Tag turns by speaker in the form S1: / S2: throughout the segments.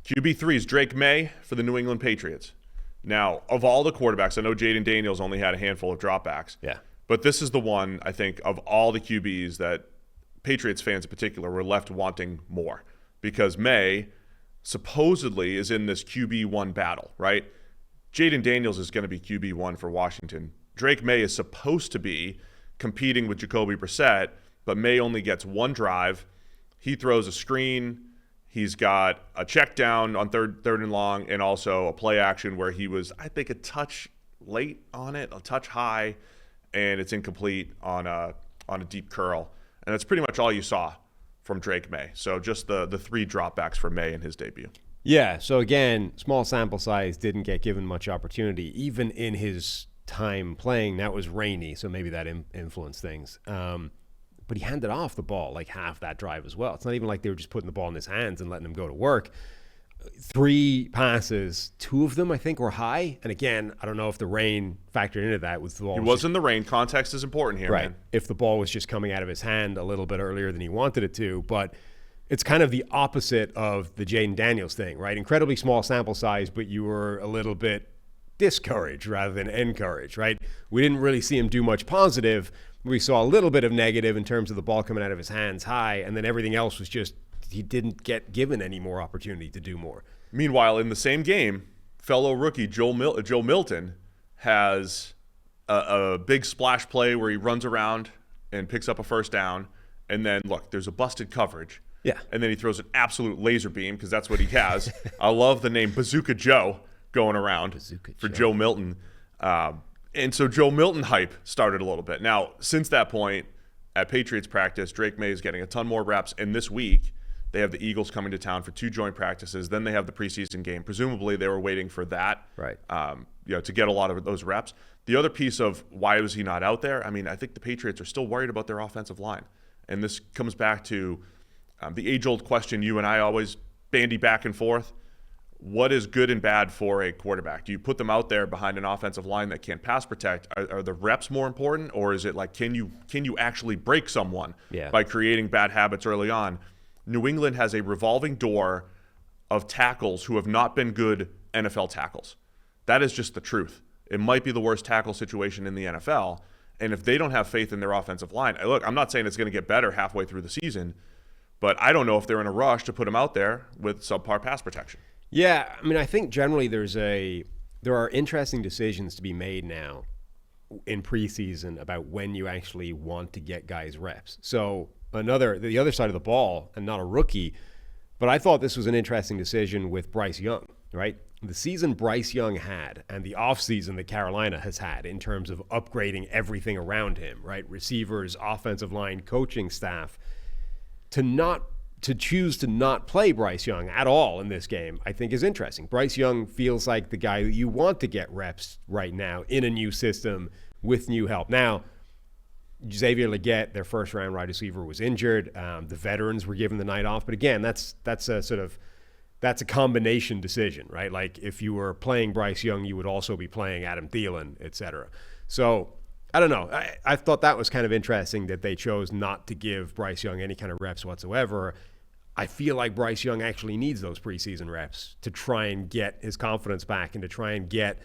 S1: QB3 is Drake Maye for the New England Patriots. Now, of all the quarterbacks, I know Jaden Daniels only had a handful of dropbacks.
S2: Yeah.
S1: But this is the one, I think, of all the QBs that Patriots fans in particular were left wanting more. Because Maye supposedly is in this QB1 battle, right? Jaden Daniels is going to be QB1 for Washington. Drake Maye is supposed to be competing with Jacoby Brissett, but Maye only gets one drive. He throws a screen. He's got a check down on third and long, and also a play action where he was, I think, a touch late on it, a touch high, and it's incomplete on a deep curl. And that's pretty much all you saw from Drake Maye. So just the three dropbacks for Maye in his debut.
S2: Yeah, so again, small sample size, didn't get given much opportunity, even in his time playing. That was rainy, so maybe that influenced things. But he handed off the ball like half that drive as well. It's not even like they were just putting the ball in his hands and letting him go to work. 3 passes, 2 of them I think were high. And again, I don't know if the rain factored into that. The ball
S1: he was in the rain. Context is important here,
S2: right,
S1: man.
S2: If the ball was just coming out of his hand a little bit earlier than he wanted it to. But it's kind of the opposite of the Jaden Daniels thing, right? Incredibly small sample size, but you were a little bit discouraged rather than encouraged, right? We didn't really see him do much positive. We saw a little bit of negative in terms of the ball coming out of his hands high, and then everything else was just he didn't get given any more opportunity to do more.
S1: Meanwhile, in the same game, fellow rookie Joe Milton has a big splash play where he runs around and picks up a first down, and then, look, there's a busted coverage.
S2: Yeah.
S1: And then he throws an absolute laser beam because that's what he has. I love the name Bazooka Joe going around for Joe Milton. And so Joe Milton hype started a little bit. Now, since that point, at Patriots practice, Drake Maye is getting a ton more reps. And this week, they have the Eagles coming to town for 2 joint practices. Then they have the preseason game. Presumably, they were waiting for that,
S2: right?
S1: To get a lot of those reps. The other piece of why was he not out there? I mean, I think the Patriots are still worried about their offensive line. And this comes back to the age-old question you and I always bandy back and forth. What is good and bad for a quarterback? Do you put them out there behind an offensive line that can't pass protect? Are the reps more important, or is it like can you actually break someone by creating bad habits early on? New England has a revolving door of tackles who have not been good NFL tackles. That is just the truth. It might be the worst tackle situation in the NFL, and if they don't have faith in their offensive line, look, I'm not saying it's going to get better halfway through the season, but I don't know if they're in a rush to put them out there with subpar pass protection.
S2: Yeah, I mean, I think generally there are interesting decisions to be made now in preseason about when you actually want to get guys reps. So the other side of the ball, and not a rookie, but I thought this was an interesting decision with Bryce Young, right? The season Bryce Young had and the offseason that Carolina has had in terms of upgrading everything around him, right? Receivers, offensive line, coaching staff, to choose to not play Bryce Young at all in this game, I think is interesting. Bryce Young feels like the guy that you want to get reps right now in a new system with new help. Now, Xavier Legette, their first-round wide receiver, was injured. The veterans were given the night off. But again, that's a combination decision, right? Like if you were playing Bryce Young, you would also be playing Adam Thielen, et cetera. So I don't know. I thought that was kind of interesting that they chose not to give Bryce Young any kind of reps whatsoever. I feel like Bryce Young actually needs those preseason reps to try and get his confidence back and to try and get,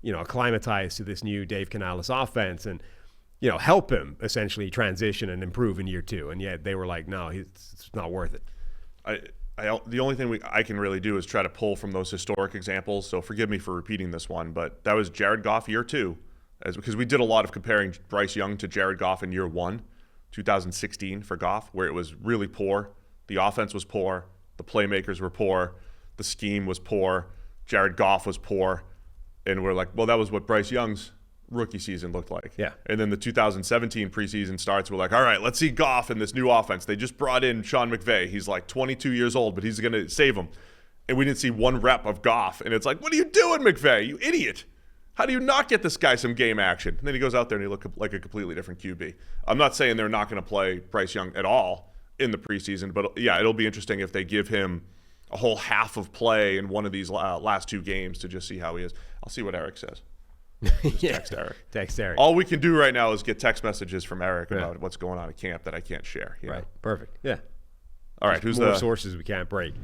S2: acclimatized to this new Dave Canales offense and, help him essentially transition and improve in year 2. And yet they were like, no, it's not worth it.
S1: The only thing I can really do is try to pull from those historic examples. So forgive me for repeating this one, but that was Jared Goff year 2. Because we did a lot of comparing Bryce Young to Jared Goff in year 1, 2016 for Goff, where it was really poor. The offense was poor. The playmakers were poor. The scheme was poor. Jared Goff was poor. And we're like, well, that was what Bryce Young's rookie season looked like.
S2: Yeah.
S1: And then the 2017 preseason starts. We're like, all right, let's see Goff in this new offense. They just brought in Sean McVay. He's like 22 years old, but he's going to save them. And we didn't see one rep of Goff. And it's like, what are you doing, McVay? You idiot. How do you not get this guy some game action? And then he goes out there and he looks like a completely different QB. I'm not saying they're not going to play Bryce Young at all in the preseason, but yeah, it'll be interesting if they give him a whole half of play in one of these last 2 games to just see how he is. I'll see what Eric says. Text Eric.
S2: Text Eric.
S1: All we can do right now is get text messages from Eric about what's going on at camp that I can't share.
S2: Right. Perfect. Yeah.
S1: All right.
S2: There's more sources we can't break.